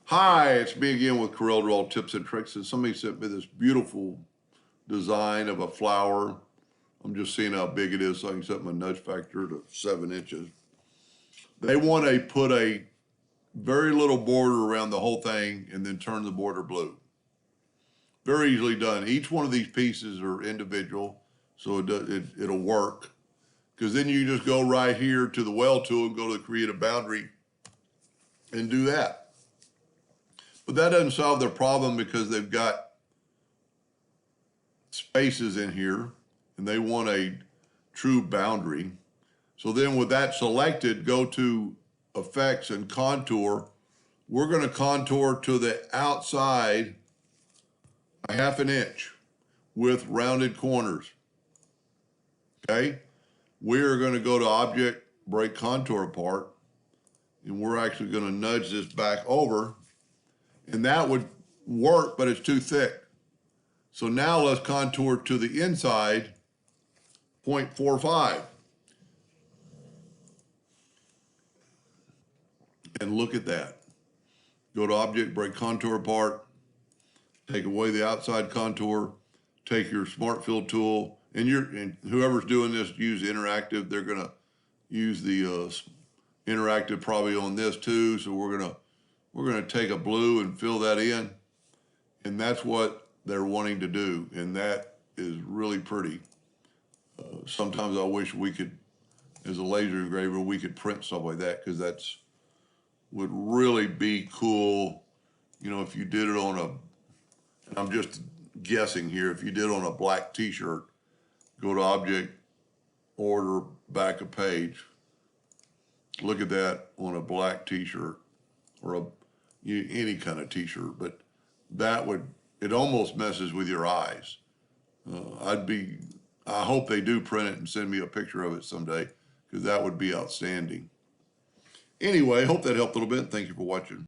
Hi, it's me again with Corel Draw Tips and Tricks, and somebody sent me this beautiful design of a flower. I'm just seeing how big it is so I can set my nudge factor to 7 inches. They want to put a very little border around the whole thing and then turn the border blue. Very easily done. Each one of these pieces are individual, so it'll work. Because then you just go right here to the well tool and go to create a boundary and do that. But that doesn't solve their problem because they've got spaces in here and they want a true boundary. So then with that selected, go to Effects and Contour. We're going to contour to the outside a 1/2 inch with rounded corners. Okay? We're going to go to Object, Break Contour Apart, and we're actually going to nudge this back over. And that would work, but it's too thick. So now let's contour to the inside, 0.45. And look at that. Go to Object, Break Contour Apart, take away the outside contour, take your Smart Fill tool, and whoever's doing this, use interactive. They're gonna use the interactive probably on this too. So we're gonna take a blue and fill that in, and that's what they're wanting to do, and that is really pretty. Sometimes I wish we could, as a laser engraver, we could print stuff like that, because that's would really be cool. You know, if you did it on a, and I'm just guessing here, if you did on a black t-shirt, go to Object, Order, Back a Page. Look at that on a black t-shirt or any kind of t-shirt, but that would, it almost messes with your eyes. I hope they do print it and send me a picture of it someday, because that would be outstanding. Anyway, hope that helped a little bit. Thank you for watching.